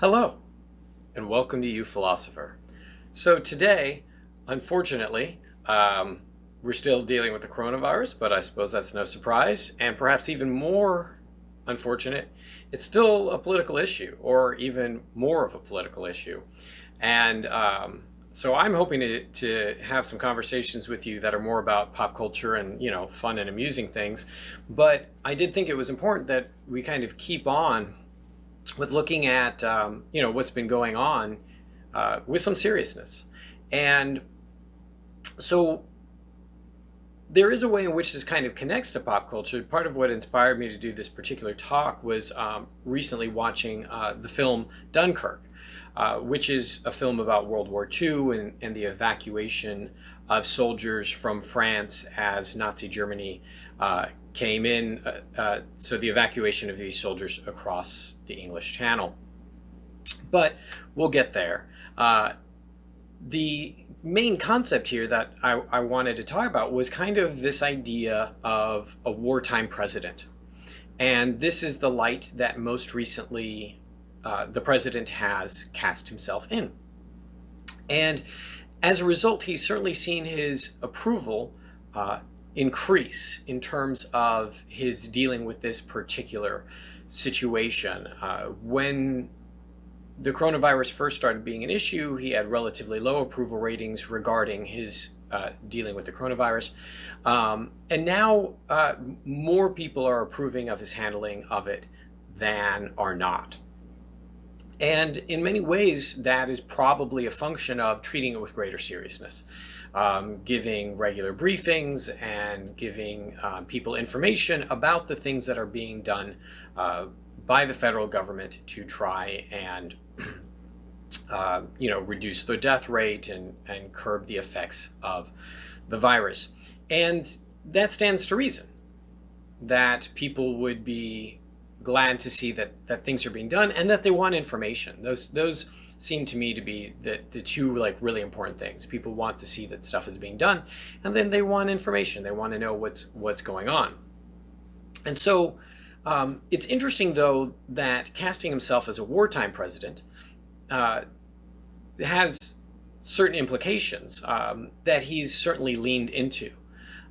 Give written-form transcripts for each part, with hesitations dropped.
Hello, and welcome to uPhilosopher. So today, unfortunately, we're still dealing with the coronavirus, but I suppose that's no surprise. And perhaps even more unfortunate, it's still a political issue, or even more of a political issue. And so I'm hoping to have some conversations with you that are more about pop culture and, fun and amusing things. But I did think it was important that we kind of keep on with looking at what's been going on with some seriousness. And so there is a way in which this kind of connects to pop culture. Part of what inspired me to do this particular talk was recently watching the film Dunkirk, which is a film about World War II and the evacuation of soldiers from France as Nazi Germany came in, so the evacuation of these soldiers across the English Channel. But we'll get there. The main concept here that I wanted to talk about was kind of this idea of a wartime president. And this is the light that most recently the president has cast himself in. And as a result, he's certainly seen his approval increase in terms of his dealing with this particular situation. When the coronavirus first started being an issue, he had relatively low approval ratings regarding his dealing with the coronavirus. And now more people are approving of his handling of it than are not. And in many ways, that is probably a function of treating it with greater seriousness, giving regular briefings and giving people information about the things that are being done by the federal government to try and reduce the death rate and curb the effects of the virus. And that stands to reason that people would be glad to see that things are being done and that they want information. Those seem to me to be the two really important things. People want to see that stuff is being done, and then they want information. They want to know what's going on. And so it's interesting, though, that casting himself as a wartime president has certain implications that he's certainly leaned into.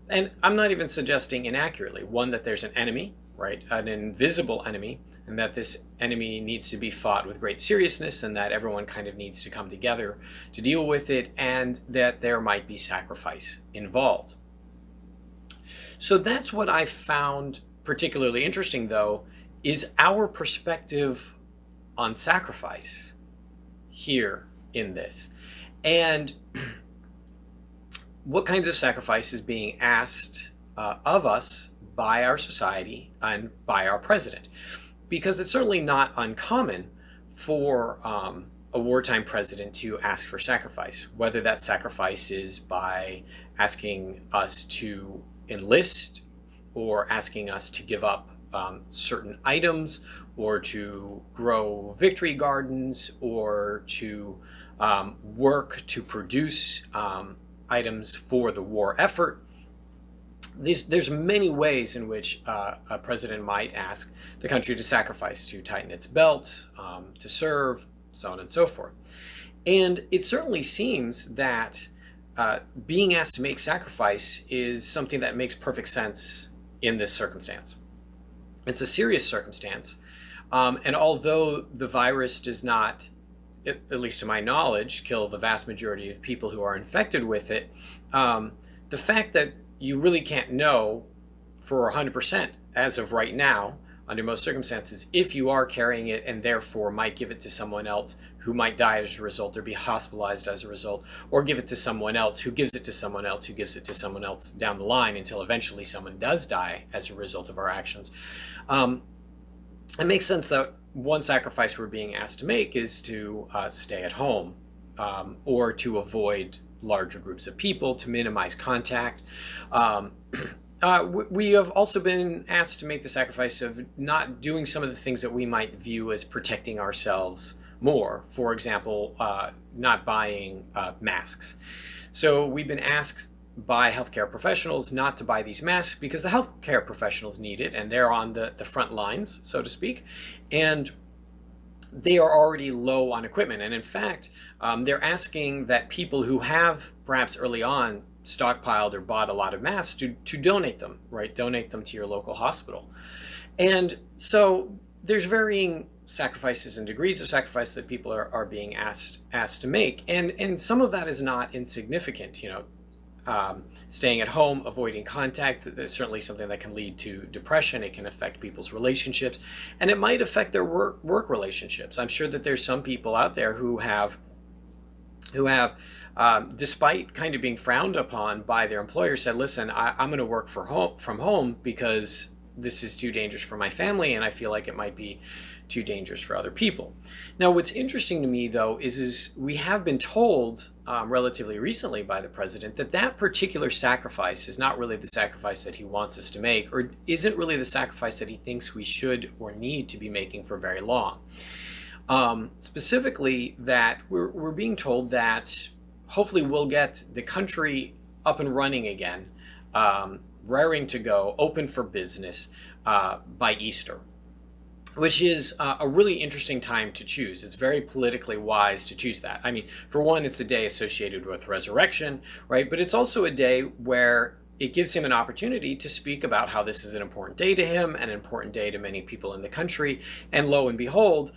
And I'm not even suggesting inaccurately. One, that there's an enemy, right? An invisible enemy, and that this enemy needs to be fought with great seriousness, and that everyone kind of needs to come together to deal with it, and that there might be sacrifice involved. So that's what I found particularly interesting, though, is our perspective on sacrifice here in this. And what kinds of sacrifice is being asked of us by our society and by our president. Because it's certainly not uncommon for a wartime president to ask for sacrifice, whether that sacrifice is by asking us to enlist or asking us to give up certain items, or to grow victory gardens, or to work to produce items for the war effort. There's many ways in which a president might ask the country to sacrifice, to tighten its belt, to serve, so on and so forth. And it certainly seems that being asked to make sacrifice is something that makes perfect sense in this circumstance. It's a serious circumstance. And although the virus does not, at least to my knowledge, kill the vast majority of people who are infected with it, the fact that you really can't know for 100% as of right now, under most circumstances, if you are carrying it and therefore might give it to someone else who might die as a result or be hospitalized as a result, or give it to someone else who gives it to someone else who gives it to someone else down the line until eventually someone does die as a result of our actions. It makes sense that one sacrifice we're being asked to make is to stay at home, or to avoid larger groups of people, to minimize contact. We have also been asked to make the sacrifice of not doing some of the things that we might view as protecting ourselves more. For example, not buying masks. So we've been asked by healthcare professionals not to buy these masks because the healthcare professionals need it, and they're on the front lines, so to speak. And they are already low on equipment. And in fact, they're asking that people who have perhaps early on stockpiled or bought a lot of masks to donate them, right? Donate them to your local hospital. And so there's varying sacrifices and degrees of sacrifice that people are being asked to make. And some of that is not insignificant, staying at home, avoiding contact. Is certainly something that can lead to depression. It can affect people's relationships, and it might affect their work relationships. I'm sure that there's some people out there who have despite kind of being frowned upon by their employer, said, listen, I'm going to work from home because this is too dangerous for my family, and I feel like it might be too dangerous for other people. Now, what's interesting to me, though, is we have been told relatively recently by the president that particular sacrifice is not really the sacrifice that he wants us to make, or isn't really the sacrifice that he thinks we should or need to be making for very long. Specifically, that we're being told that hopefully we'll get the country up and running again, raring to go, open for business by Easter, which is a really interesting time to choose. It's very politically wise to choose that. I mean, for one, it's a day associated with resurrection, right? But it's also a day where it gives him an opportunity to speak about how this is an important day to him, an important day to many people in the country. And lo and behold,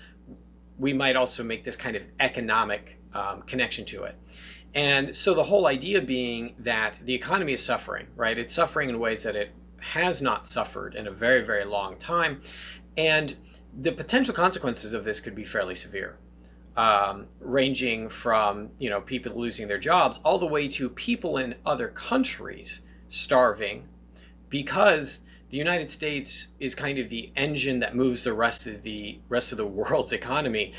we might also make this kind of economic connection to it. And so the whole idea being that the economy is suffering, right? It's suffering in ways that it has not suffered in a very, very long time. And the potential consequences of this could be fairly severe, ranging from, people losing their jobs all the way to people in other countries starving because the United States is kind of the engine that moves the rest of the world's economy,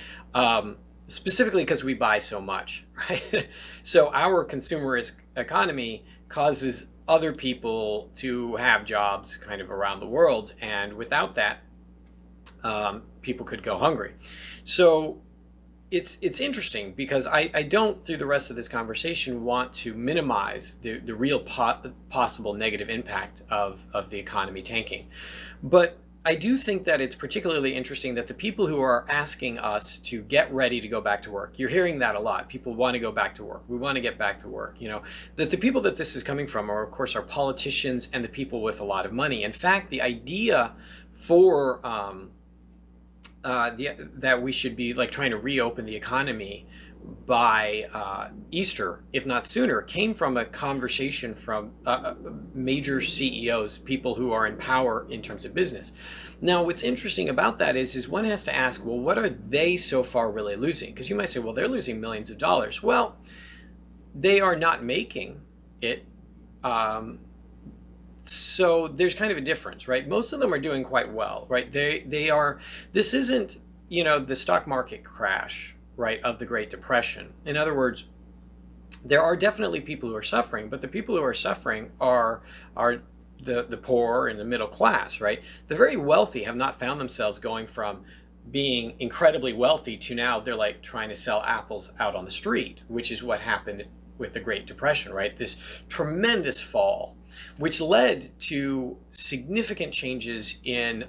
specifically because we buy so much, right? So our consumerist economy causes other people to have jobs kind of around the world, and without that, people could go hungry. So it's interesting because I don't, through the rest of this conversation, want to minimize the real possible negative impact of the economy tanking. But I do think that it's particularly interesting that the people who are asking us to get ready to go back to work, you're hearing that a lot. People want to go back to work. We want to get back to work. That the people that this is coming from are, of course, our politicians and the people with a lot of money. In fact, the idea for that we should be trying to reopen the economy by Easter, if not sooner, came from a conversation from major CEOs, people who are in power in terms of business. Now, what's interesting about that is one has to ask, well, what are they so far really losing? Because you might say, well, they're losing millions of dollars. Well, they are not making it. So there's kind of a difference, right? Most of them are doing quite well, right? They are. This isn't, the stock market crash, right, of the Great Depression. In other words, there are definitely people who are suffering, but the people who are suffering are the poor and the middle class, right? The very wealthy have not found themselves going from being incredibly wealthy to now they're trying to sell apples out on the street, which is what happened with the Great Depression, right? This tremendous fall, which led to significant changes in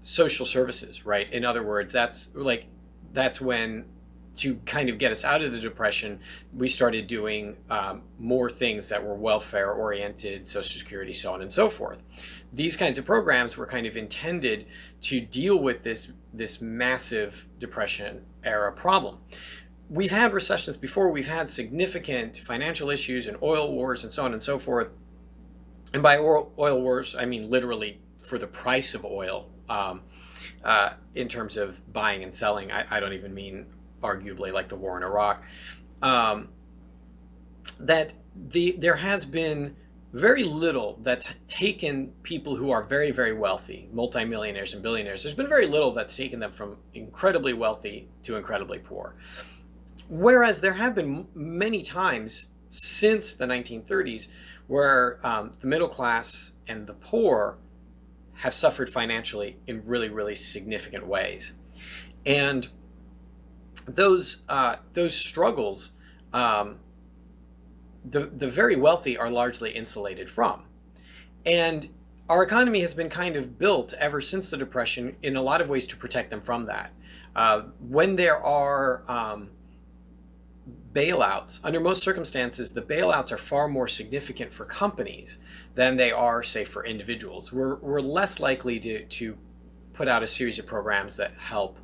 social services, right? In other words, that's when, to kind of get us out of the Depression, we started doing more things that were welfare oriented, Social Security, so on and so forth. These kinds of programs were kind of intended to deal with this massive Depression era problem. We've had recessions before. We've had significant financial issues and oil wars and so on and so forth. And by oil wars, I mean literally for the price of oil, in terms of buying and selling. I don't even mean arguably like the war in Iraq. There has been very little that's taken people who are very, very wealthy, multimillionaires and billionaires. There's been very little that's taken them from incredibly wealthy to incredibly poor. Whereas there have been many times since the 1930s where the middle class and the poor have suffered financially in really, really significant ways. And those struggles, the very wealthy are largely insulated from. And our economy has been kind of built ever since the Depression in a lot of ways to protect them from that. When there are bailouts, under most circumstances, the bailouts are far more significant for companies than they are, say, for individuals. We're less likely to put out a series of programs that help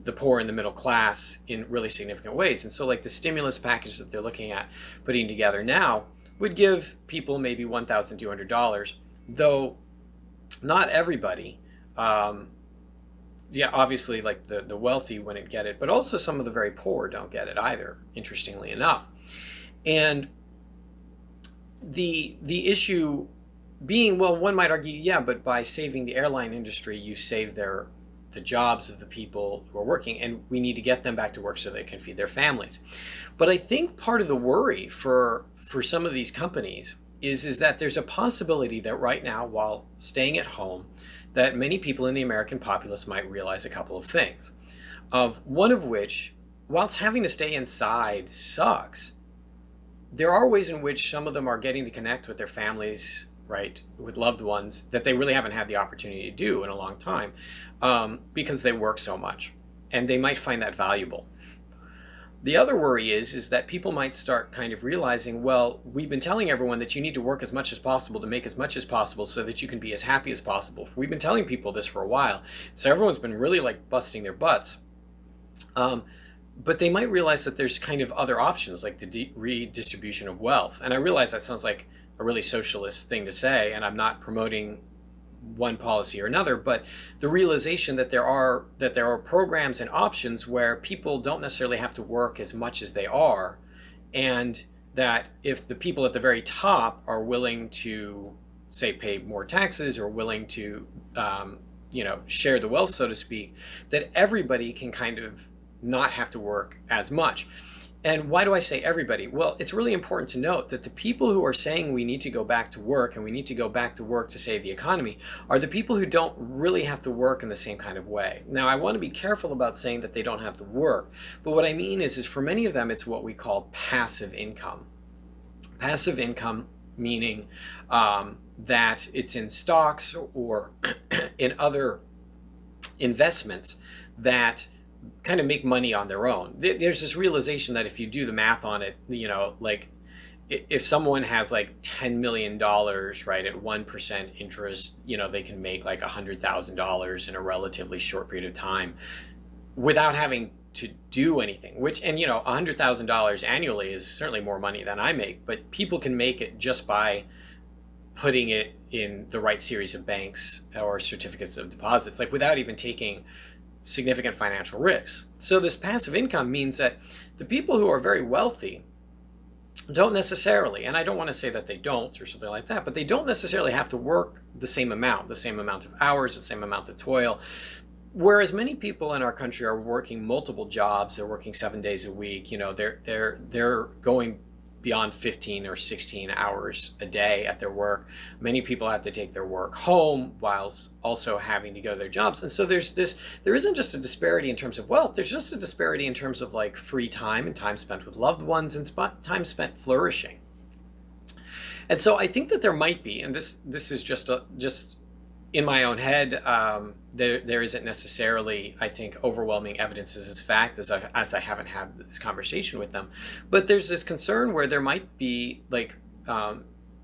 the poor and the middle class in really significant ways. And so, like the stimulus package that they're looking at putting together now would give people maybe $1,200, though not everybody. Yeah, obviously, like the wealthy wouldn't get it, but also some of the very poor don't get it either, interestingly enough. And the issue being, well, one might argue, yeah, but by saving the airline industry, you save the jobs of the people who are working, and we need to get them back to work so they can feed their families. But I think part of the worry for some of these companies is that there's a possibility that right now, while staying at home, that many people in the American populace might realize a couple of things. Of one of which, whilst having to stay inside sucks, there are ways in which some of them are getting to connect with their families, right, with loved ones that they really haven't had the opportunity to do in a long time, because they work so much, and they might find that valuable. The other worry is that people might start kind of realizing, well, we've been telling everyone that you need to work as much as possible to make as much as possible so that you can be as happy as possible. We've been telling people this for a while, so everyone's been really like busting their butts. But they might realize that there's kind of other options, like the redistribution of wealth. And I realize that sounds like a really socialist thing to say, and I'm not promoting one policy or another, but the realization that there are programs and options where people don't necessarily have to work as much as they are, and that if the people at the very top are willing to, say, pay more taxes or willing to share the wealth, so to speak, that everybody can kind of not have to work as much. And why do I say everybody? Well, it's really important to note that the people who are saying we need to go back to work and we need to go back to work to save the economy are the people who don't really have to work in the same kind of way. Now, I want to be careful about saying that they don't have to work, but what I mean is for many of them, it's what we call passive income. Passive income meaning that it's in stocks or in other investments that kind of make money on their own. There's this realization that if you do the math on it, like if someone has like $10 million, right, at 1% interest, they can make like $100,000 in a relatively short period of time without having to do anything, which, and $100,000 annually is certainly more money than I make, but people can make it just by putting it in the right series of banks or certificates of deposits, like without even taking significant financial risks. So this passive income means that the people who are very wealthy don't necessarily, and I don't want to say that they don't or something like that, but they don't necessarily have to work the same amount of hours, the same amount of toil. Whereas many people in our country are working multiple jobs, they're working 7 days a week, they're going beyond 15 or 16 hours a day at their work. Many people have to take their work home whilst also having to go to their jobs. And so there isn't just a disparity in terms of wealth, there's just a disparity in terms of like free time and time spent with loved ones and time spent flourishing. And so I think that there might be, and this is just in my own head, there isn't necessarily, I think, overwhelming evidence as fact as I haven't had this conversation with them. But there's this concern where there might be like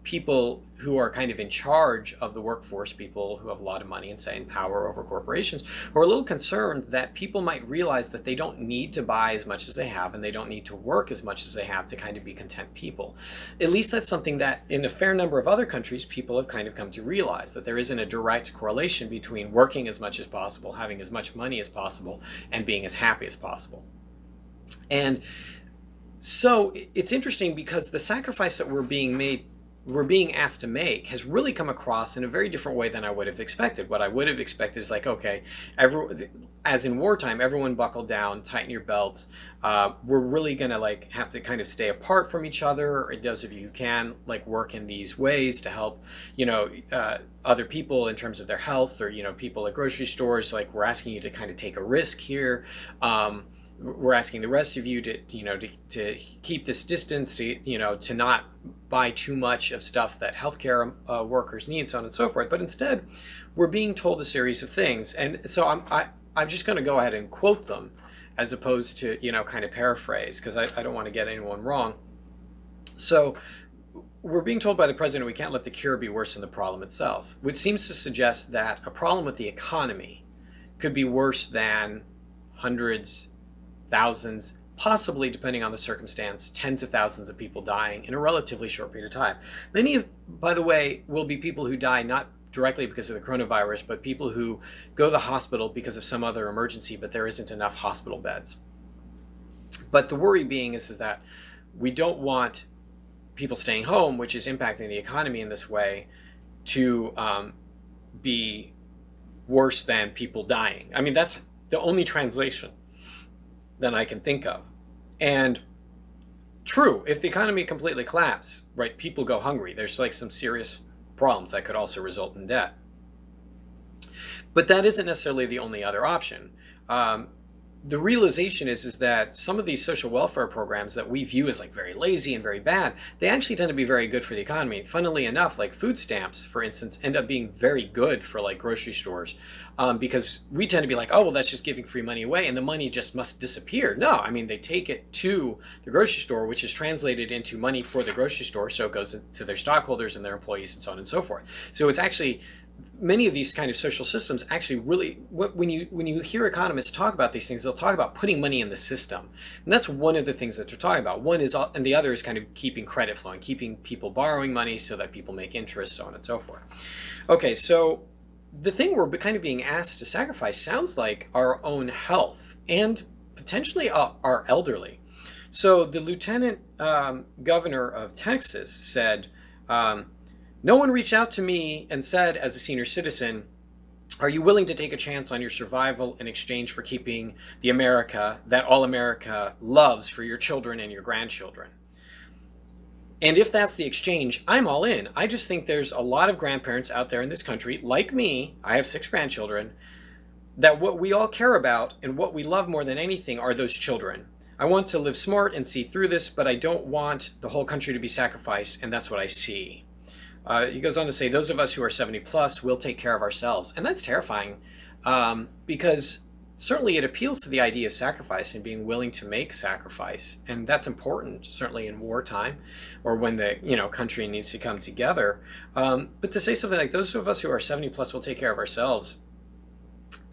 people who are kind of in charge of the workforce, people who have a lot of money and say in power over corporations, who are a little concerned that people might realize that they don't need to buy as much as they have and they don't need to work as much as they have to kind of be content people. At least that's something that in a fair number of other countries, people have kind of come to realize, that there isn't a direct correlation between working as much as possible, having as much money as possible, and being as happy as possible. And so it's interesting because the sacrifice that we're being asked to make has really come across in a very different way than I would have expected. What I would have expected is like, okay, as in wartime, everyone buckle down, tighten your belts. We're really gonna like have to kind of stay apart from each other. Or those of you who can like work in these ways to help, other people in terms of their health, or people at grocery stores. Like we're asking you to kind of take a risk here. we're asking the rest of you to keep this distance, to not buy too much of stuff that healthcare workers need, so on and so forth. But instead, we're being told a series of things, and so I'm just going to go ahead and quote them, as opposed to kind of paraphrase, because I don't want to get anyone wrong. So we're being told by the president we can't let the cure be worse than the problem itself, which seems to suggest that a problem with the economy could be worse than hundreds, thousands, possibly, depending on the circumstance, tens of thousands of people dying in a relatively short period of time. Many, by the way, will be people who die not directly because of the coronavirus, but people who go to the hospital because of some other emergency, but there isn't enough hospital beds. But the worry being is that we don't want people staying home, which is impacting the economy in this way, to be worse than people dying. I mean, that's the only translation that I can think of. And true, if the economy completely collapses, right, people go hungry. There's like some serious problems that could also result in death. But that isn't necessarily the only other option. The realization is that some of these social welfare programs that we view as like very lazy and very bad, they actually tend to be very good for the economy. Funnily enough, like food stamps, for instance, end up being very good for like grocery stores, because we tend to be like, oh, well, that's just giving free money away and the money just must disappear. No, I mean, they take it to the grocery store, which is translated into money for the grocery store. So it goes to their stockholders and their employees and so on and so forth. So it's actually, many of these kind of social systems actually really, when you hear economists talk about these things, they'll talk about putting money in the system. And that's one of the things that they're talking about. One is, and the other is kind of keeping credit flowing, keeping people borrowing money so that people make interest, so on and so forth. Okay, so the thing we're kind of being asked to sacrifice sounds like our own health and potentially our elderly. So the lieutenant governor of Texas said, no one reached out to me and said, as a senior citizen, are you willing to take a chance on your survival in exchange for keeping the America that all America loves for your children and your grandchildren? And if that's the exchange, I'm all in. I just think there's a lot of grandparents out there in this country, like me, I have 6 grandchildren, that what we all care about and what we love more than anything are those children. I want to live smart and see through this, but I don't want the whole country to be sacrificed, and that's what I see. He goes on to say, those of us who are 70 plus will take care of ourselves. And that's terrifying, because certainly it appeals to the idea of sacrifice and being willing to make sacrifice. And that's important, certainly in wartime or when the country needs to come together. But to say something like, those of us who are 70 plus will take care of ourselves,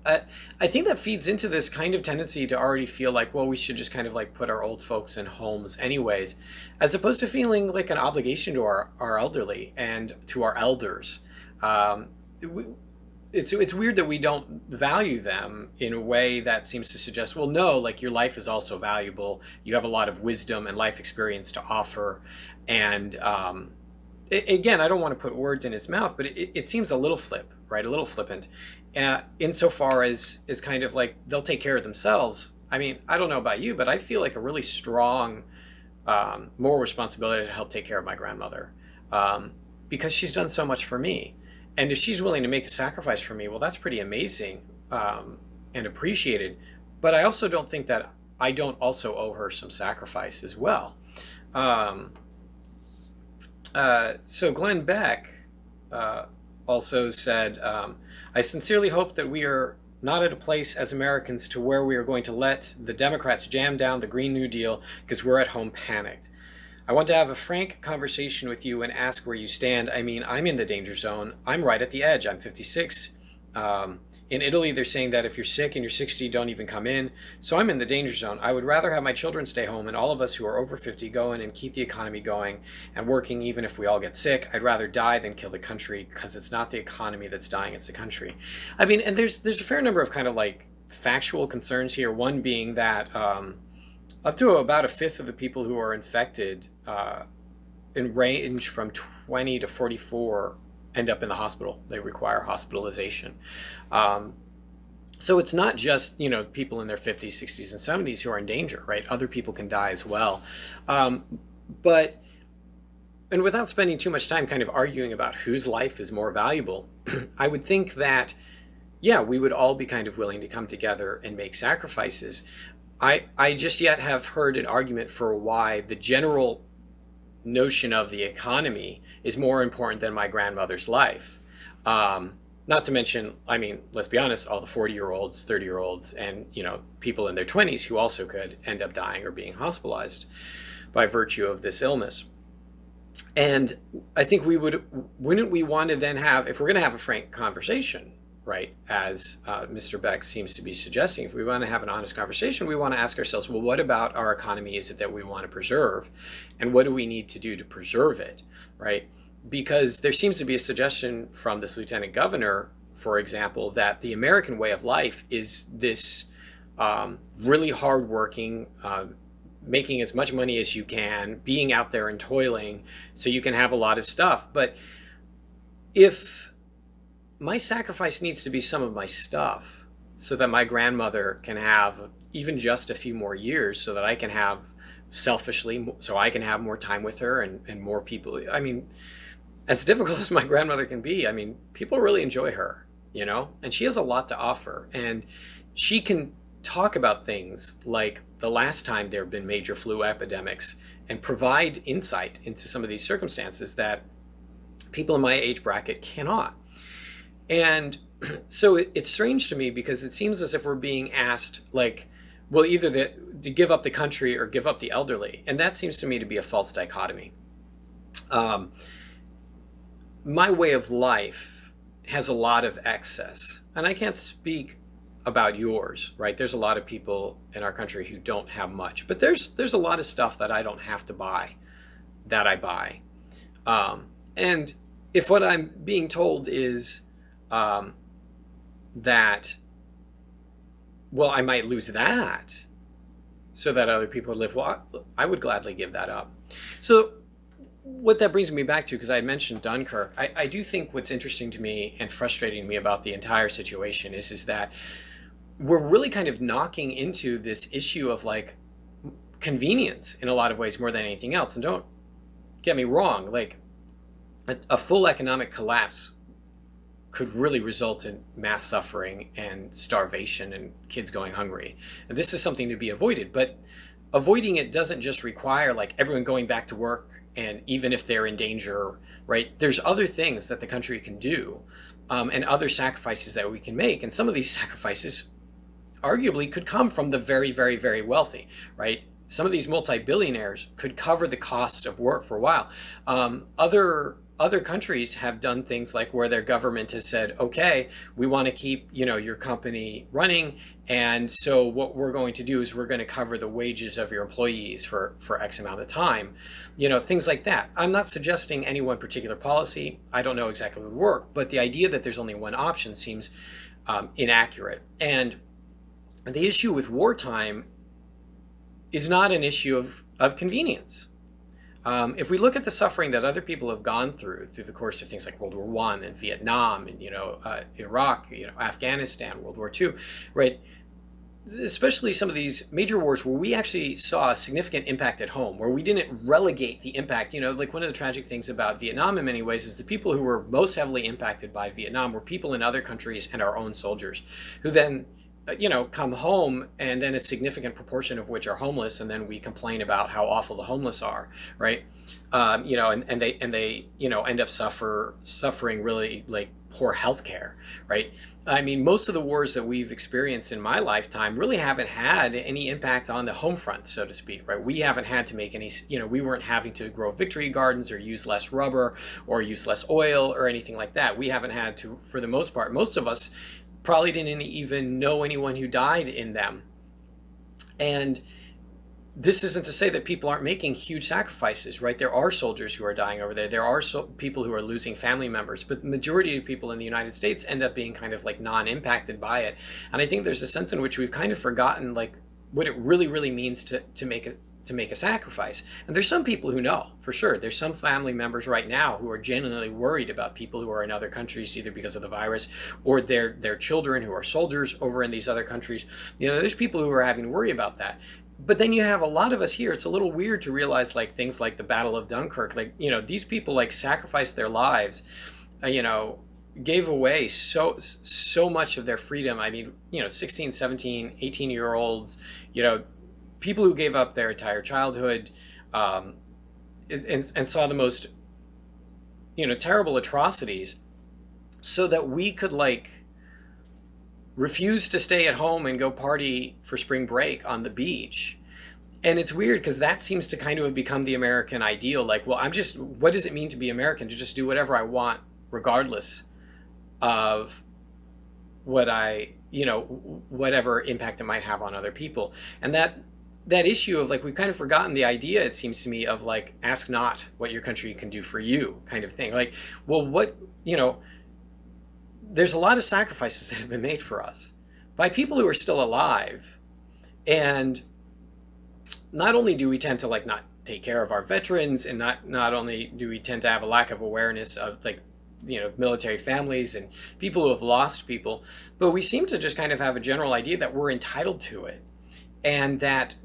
I think that feeds into this kind of tendency to already feel like, well, we should just kind of like put our old folks in homes anyways, as opposed to feeling like an obligation to our elderly and to our elders. It's weird that we don't value them in a way that seems to suggest, well, no, like your life is also valuable. You have a lot of wisdom and life experience to offer. And again, I don't want to put words in his mouth, but it seems a little right? A little flippant. Insofar as kind of like they'll take care of themselves. I mean, I don't know about you, but I feel like a really strong moral responsibility to help take care of my grandmother, because she's done so much for me. And if she's willing to make a sacrifice for me, well, that's pretty amazing and appreciated. But I also don't think that I don't also owe her some sacrifice as well. So Glenn Beck also said, I sincerely hope that we are not at a place as Americans to where we are going to let the Democrats jam down the Green New Deal because we're at home panicked. I want to have a frank conversation with you and ask where you stand. I mean, I'm in the danger zone. I'm right at the edge. I'm 56. In Italy, they're saying that if you're sick and you're 60, don't even come in. So I'm in the danger zone. I would rather have my children stay home and all of us who are over 50 go in and keep the economy going and working even if we all get sick. I'd rather die than kill the country because it's not the economy that's dying, it's the country. I mean, and there's a fair number of kind of like factual concerns here. One being that up to about a fifth of the people who are infected in range from 20 to 44 end up in the hospital. They require hospitalization. So it's not just, people in their 50s, 60s, and 70s who are in danger, right? Other people can die as well. But without spending too much time kind of arguing about whose life is more valuable, I would think that, yeah, we would all be kind of willing to come together and make sacrifices. I just yet have heard an argument for why the general notion of the economy is more important than my grandmother's life. Not to mention, I mean, let's be honest, all the 40-year-olds, 30-year-olds, and people in their 20s who also could end up dying or being hospitalized by virtue of this illness. And I think wouldn't we want to then have, if we're going to have a frank conversation, right, as Mr. Beck seems to be suggesting, if we want to have an honest conversation, we want to ask ourselves, well, what about our economy is it that we want to preserve? And what do we need to do to preserve it, right? Because there seems to be a suggestion from this lieutenant governor, for example, that the American way of life is this really hardworking, making as much money as you can, being out there and toiling so you can have a lot of stuff. But if my sacrifice needs to be some of my stuff so that my grandmother can have even just a few more years, so that I can have selfishly, so I can have more time with her and more people. I mean, as difficult as my grandmother can be, I mean, people really enjoy her, and she has a lot to offer. And she can talk about things like the last time there have been major flu epidemics and provide insight into some of these circumstances that people in my age bracket cannot. And so it's strange to me, because it seems as if we're being asked, like, well, either to give up the country or give up the elderly. And that seems to me to be a false dichotomy. My way of life has a lot of excess, and I can't speak about yours, right? There's a lot of people in our country who don't have much, but there's a lot of stuff that I don't have to buy that I buy. And if what I'm being told is that, well, I might lose that so that other people live, well, I would gladly give that up. So what that brings me back to, because I had mentioned Dunkirk, I do think what's interesting to me and frustrating me about the entire situation is that we're really kind of knocking into this issue of like convenience in a lot of ways more than anything else. And don't get me wrong, like a full economic collapse could really result in mass suffering and starvation and kids going hungry. And this is something to be avoided, but avoiding it doesn't just require like everyone going back to work. And even if they're in danger, right, there's other things that the country can do, and other sacrifices that we can make. And some of these sacrifices arguably could come from the very, very, very wealthy, right? Some of these multi-billionaires could cover the cost of work for a while. Other countries have done things like where their government has said, okay, we want to keep, your company running. And so what we're going to do is we're going to cover the wages of your employees for X amount of time, things like that. I'm not suggesting any one particular policy. I don't know exactly what would work, but the idea that there's only one option seems inaccurate. And the issue with wartime is not an issue of convenience. If we look at the suffering that other people have gone through the course of things like World War I and Vietnam and Iraq, Afghanistan, World War II, right? Especially some of these major wars where we actually saw a significant impact at home, where we didn't relegate the impact. Like one of the tragic things about Vietnam in many ways is the people who were most heavily impacted by Vietnam were people in other countries and our own soldiers, who then come home, and then a significant proportion of which are homeless, and then we complain about how awful the homeless are, right? And they end up suffering really like poor health care, right? I mean, most of the wars that we've experienced in my lifetime really haven't had any impact on the home front, so to speak, right? We haven't had to make any, we weren't having to grow victory gardens or use less rubber or use less oil or anything like that. We haven't had to, for the most part. Most of us probably didn't even know anyone who died in them. And this isn't to say that people aren't making huge sacrifices, right? There are soldiers who are dying over there. There are people who are losing family members, but the majority of people in the United States end up being kind of like non-impacted by it. And I think there's a sense in which we've kind of forgotten like what it really, really means to make a sacrifice. And there's some people who know, for sure. There's some family members right now who are genuinely worried about people who are in other countries, either because of the virus or their children who are soldiers over in these other countries. There's people who are having to worry about that. But then you have a lot of us here. It's a little weird to realize like things like the Battle of Dunkirk, like, these people like sacrificed their lives, gave away so much of their freedom. I mean, 16, 17, 18-year olds, people who gave up their entire childhood, um, and saw the most, terrible atrocities, so that we could like refuse to stay at home and go party for spring break on the beach. And it's weird because that seems to kind of have become the American ideal. Like, well, what does it mean to be American? To just do whatever I want, regardless of whatever impact it might have on other people. And that issue of like, we've kind of forgotten the idea, it seems to me, of like, ask not what your country can do for you kind of thing. Like, well, there's a lot of sacrifices that have been made for us by people who are still alive. And not only do we tend to like not take care of our veterans, and not only do we tend to have a lack of awareness of like, military families and people who have lost people, but we seem to just kind of have a general idea that we're entitled to it. And that,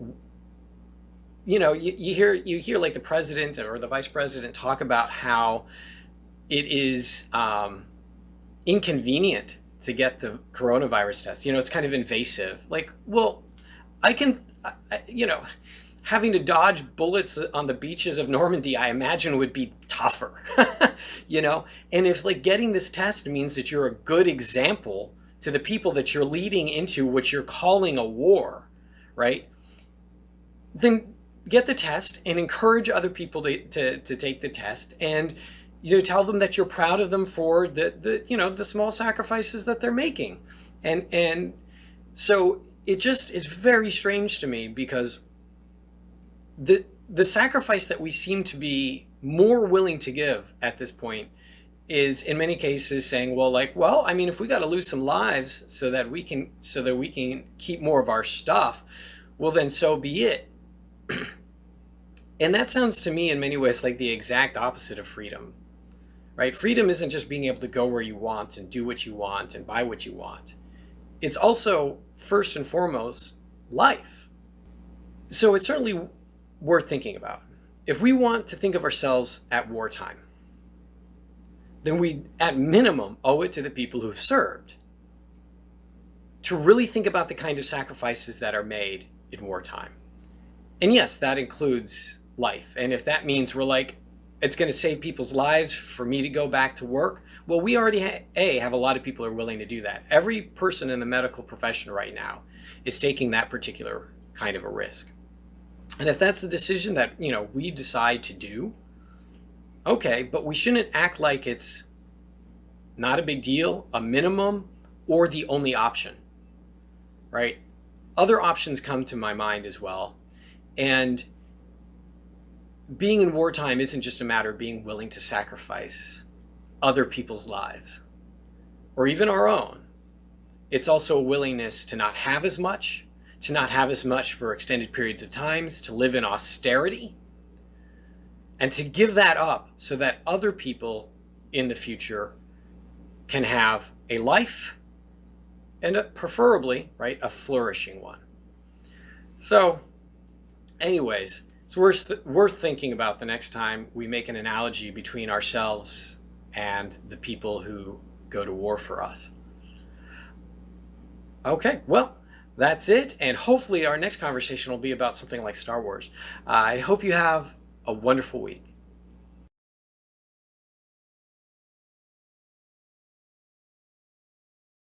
you hear like the president or the vice president talk about how it is inconvenient to get the coronavirus test. It's kind of invasive. Like, well, having to dodge bullets on the beaches of Normandy, I imagine, would be tougher. And if like getting this test means that you're a good example to the people that you're leading into what you're calling a war, right? Then get the test and encourage other people to take the test, and tell them that you're proud of them for the small sacrifices that they're making. And so it just is very strange to me, because the sacrifice that we seem to be more willing to give at this point is in many cases saying, well, I mean, if we got to lose some lives so that we can keep more of our stuff, well, then so be it. And that sounds to me in many ways like the exact opposite of freedom, right? Freedom isn't just being able to go where you want and do what you want and buy what you want. It's also, first and foremost, life. So it's certainly worth thinking about. If we want to think of ourselves at wartime, then we, at minimum, owe it to the people who've served to really think about the kind of sacrifices that are made in wartime. And yes, that includes life. And if that means we're like, it's going to save people's lives for me to go back to work, well, we already have a lot of people who are willing to do that. Every person in the medical profession right now is taking that particular kind of a risk. And if that's the decision that, we decide to do, okay, but we shouldn't act like it's not a big deal, a minimum, or the only option, right? Other options come to my mind as well. And being in wartime isn't just a matter of being willing to sacrifice other people's lives, or even our own. It's also a willingness to not have as much, for extended periods of times, to live in austerity, and to give that up so that other people in the future can have a life, and preferably, right, a flourishing one. So, anyways, it's worth thinking about the next time we make an analogy between ourselves and the people who go to war for us. Okay, well, that's it, and hopefully our next conversation will be about something like Star Wars. I hope you have a wonderful week.